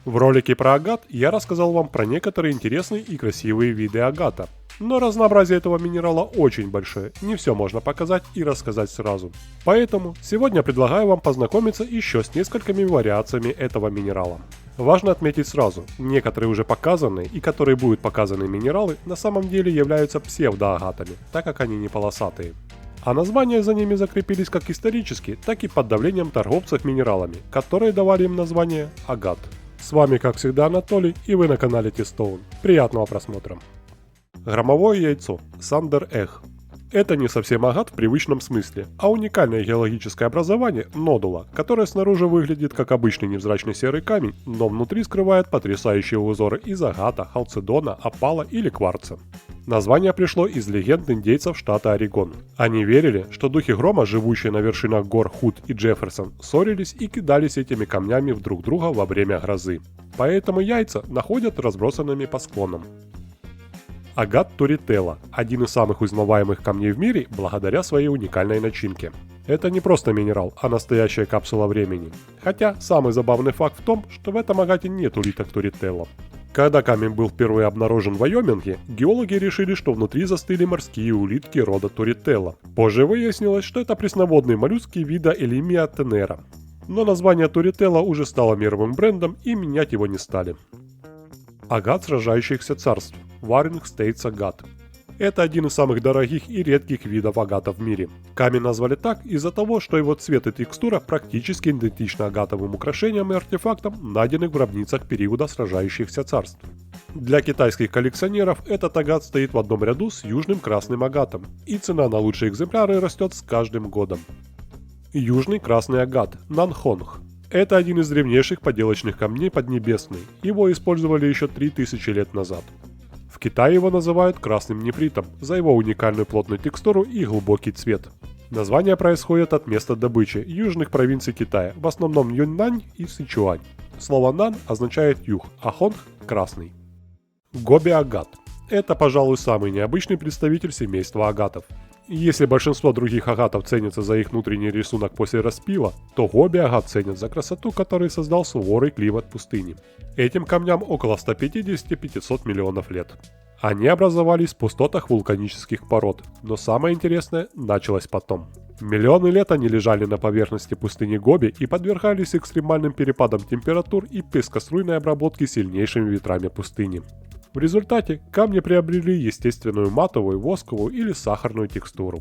В ролике про агат я рассказал вам про некоторые интересные и красивые виды агата. Но разнообразие этого минерала очень большое, не все можно показать и рассказать сразу. Поэтому сегодня предлагаю вам познакомиться еще с несколькими вариациями этого минерала. Важно отметить сразу, некоторые уже показанные и которые будут показаны минералы на самом деле являются псевдоагатами, так как они не полосатые. А названия за ними закрепились как исторически, так и под давлением торговцев минералами, которые давали им название агат. С вами как всегда Анатолий, и вы на канале T-Stone. Приятного просмотра. Громовое яйцо Сандер Эх. Это не совсем агат в привычном смысле, а уникальное геологическое образование нодула, которое снаружи выглядит как обычный невзрачный серый камень, но внутри скрывает потрясающие узоры из агата, халцедона, опала или кварца. Название пришло из легенд индейцев штата Орегон. Они верили, что духи грома, живущие на вершинах гор Худ и Джефферсон, ссорились и кидались этими камнями в друг друга во время грозы. Поэтому яйца находят разбросанными по склонам. Агат Торителла – один из самых узнаваемых камней в мире благодаря своей уникальной начинке. Это не просто минерал, а настоящая капсула времени. Хотя самый забавный факт в том, что в этом агате нет улиток Торителла. Когда камень был впервые обнаружен в Вайоминге, геологи решили, что внутри застыли морские улитки рода Торителла. Позже выяснилось, что это пресноводные моллюски вида Элимия тенера. Но название Торителла уже стало мировым брендом, и менять его не стали. Агат сражающихся царств Warring States Агат. Это один из самых дорогих и редких видов агата в мире. Камень назвали так из-за того, что его цвет и текстура практически идентичны агатовым украшениям и артефактам, найденных в гробницах периода сражающихся царств. Для китайских коллекционеров этот агат стоит в одном ряду с южным красным агатом, и цена на лучшие экземпляры растет с каждым годом. Южный красный агат Нанхонг. Это один из древнейших поделочных камней Поднебесной, его использовали еще 3000 лет назад. В Китае его называют красным нефритом за его уникальную плотную текстуру и глубокий цвет. Название происходит от места добычи южных провинций Китая, в основном Юньнань и Сычуань. Слово «нан» означает «юг», а «хонг» – «красный». Гоби-агат. Это, пожалуй, самый необычный представитель семейства агатов. Если большинство других агатов ценятся за их внутренний рисунок после распила, то гоби-агат ценят за красоту, которую создал суровый климат пустыни. Этим камням около 150-500 миллионов лет. Они образовались в пустотах вулканических пород, но самое интересное началось потом. Миллионы лет они лежали на поверхности пустыни Гоби и подвергались экстремальным перепадам температур и пескоструйной обработке сильнейшими ветрами пустыни. В результате камни приобрели естественную матовую, восковую или сахарную текстуру.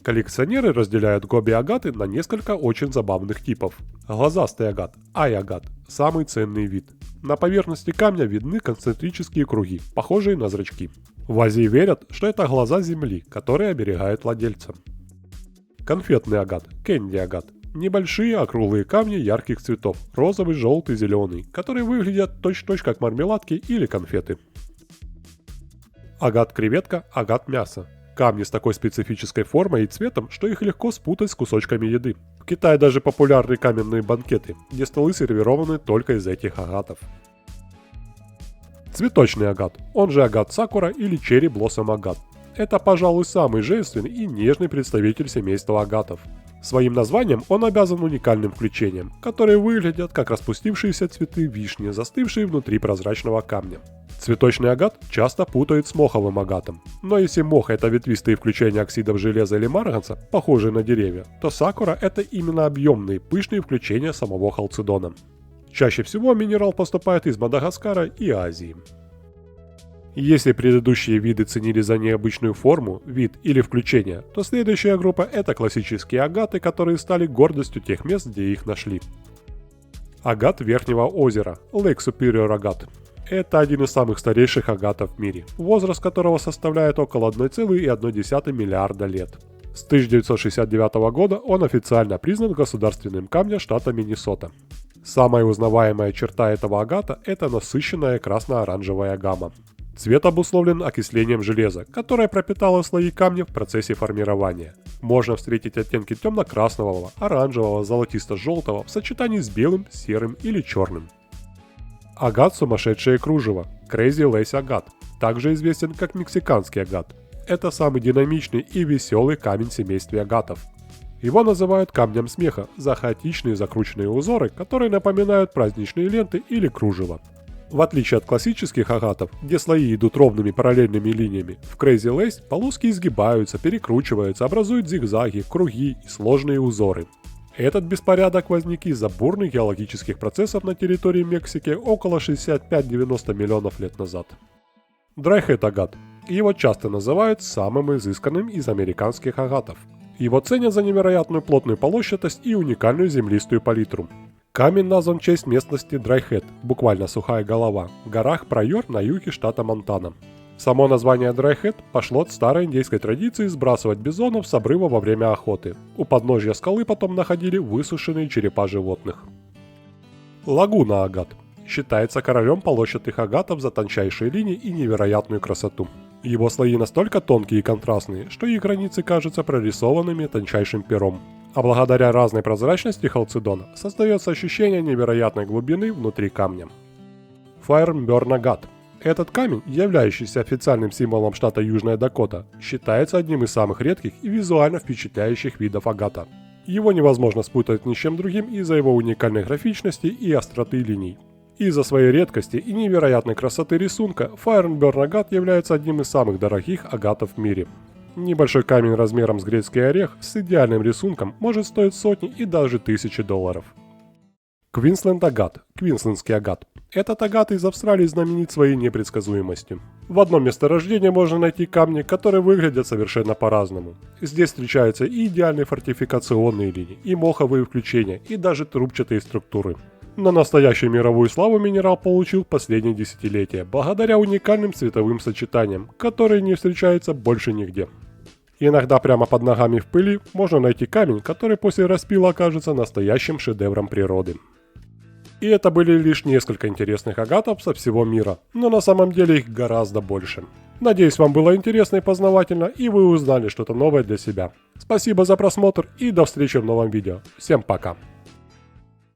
Коллекционеры разделяют гоби-агаты на несколько очень забавных типов. Глазастый агат, ай-агат – самый ценный вид. На поверхности камня видны концентрические круги, похожие на зрачки. В Азии верят, что это глаза Земли, которые оберегают владельца. Конфетный агат, кэнди-агат. Небольшие округлые камни ярких цветов – розовый, желтый, зеленый, которые выглядят точь-в-точь как мармеладки или конфеты. Агат-креветка, агат-мясо. Камни с такой специфической формой и цветом, что их легко спутать с кусочками еды. В Китае даже популярны каменные банкеты, где столы сервированы только из этих агатов. Цветочный агат, он же агат сакура или черри блоссом агат. Это, пожалуй, самый женственный и нежный представитель семейства агатов. Своим названием он обязан уникальным включением, которые выглядят как распустившиеся цветы вишни, застывшие внутри прозрачного камня. Цветочный агат часто путают с моховым агатом, но если мох – это ветвистые включения оксидов железа или марганца, похожие на деревья, то сакура – это именно объемные, пышные включения самого халцедона. Чаще всего минерал поступает из Мадагаскара и Азии. Если предыдущие виды ценили за необычную форму, вид или включение, то следующая группа – это классические агаты, которые стали гордостью тех мест, где их нашли. Агат Верхнего озера – Lake Superior агат. Это один из самых старейших агатов в мире, возраст которого составляет около 1,1 миллиарда лет. С 1969 года он официально признан государственным камнем штата Миннесота. Самая узнаваемая черта этого агата – это насыщенная красно-оранжевая гамма. Цвет обусловлен окислением железа, которое пропитало слои камня в процессе формирования. Можно встретить оттенки темно-красного, оранжевого, золотисто-желтого в сочетании с белым, серым или черным. Агат сумасшедшее кружево – Crazy Lace агат, также известен как мексиканский агат. Это самый динамичный и веселый камень в семействе агатов. Его называют камнем смеха за хаотичные закрученные узоры, которые напоминают праздничные ленты или кружево. В отличие от классических агатов, где слои идут ровными параллельными линиями, в Crazy Lace полоски изгибаются, перекручиваются, образуют зигзаги, круги и сложные узоры. Этот беспорядок возник из-за бурных геологических процессов на территории Мексики около 65-90 миллионов лет назад. Dryhead агат. Его часто называют самым изысканным из американских агатов. Его ценят за невероятную плотную полощатость и уникальную землистую палитру. Камень назван в честь местности Dryhead, буквально сухая голова, в горах Прайор на юге штата Монтана. Само название Dryhead пошло от старой индейской традиции сбрасывать бизонов с обрыва во время охоты. У подножья скалы потом находили высушенные черепа животных. Лагуна агат. Считается королем полощатых агатов за тончайшие линии и невероятную красоту. Его слои настолько тонкие и контрастные, что их границы кажутся прорисованными тончайшим пером. А благодаря разной прозрачности халцедона создается ощущение невероятной глубины внутри камня. Fireburn агат. Этот камень, являющийся официальным символом штата Южная Дакота, считается одним из самых редких и визуально впечатляющих видов агата. Его невозможно спутать ни с чем другим из-за его уникальной графичности и остроты линий. Из-за своей редкости и невероятной красоты рисунка, Fireburn агат является одним из самых дорогих агатов в мире. Небольшой камень размером с грецкий орех с идеальным рисунком может стоить сотни и даже тысячи долларов. Квинсленд агат, квинслендский агат. Этот агат из Австралии знаменит своей непредсказуемостью. В одном месторождении можно найти камни, которые выглядят совершенно по-разному. Здесь встречаются и идеальные фортификационные линии, и моховые включения, и даже трубчатые структуры. Но настоящую мировую славу минерал получил в последние десятилетия, благодаря уникальным цветовым сочетаниям, которые не встречаются больше нигде. Иногда прямо под ногами в пыли можно найти камень, который после распила окажется настоящим шедевром природы. И это были лишь несколько интересных агатов со всего мира, но на самом деле их гораздо больше. Надеюсь, вам было интересно и познавательно, и вы узнали что-то новое для себя. Спасибо за просмотр и до встречи в новом видео. Всем пока!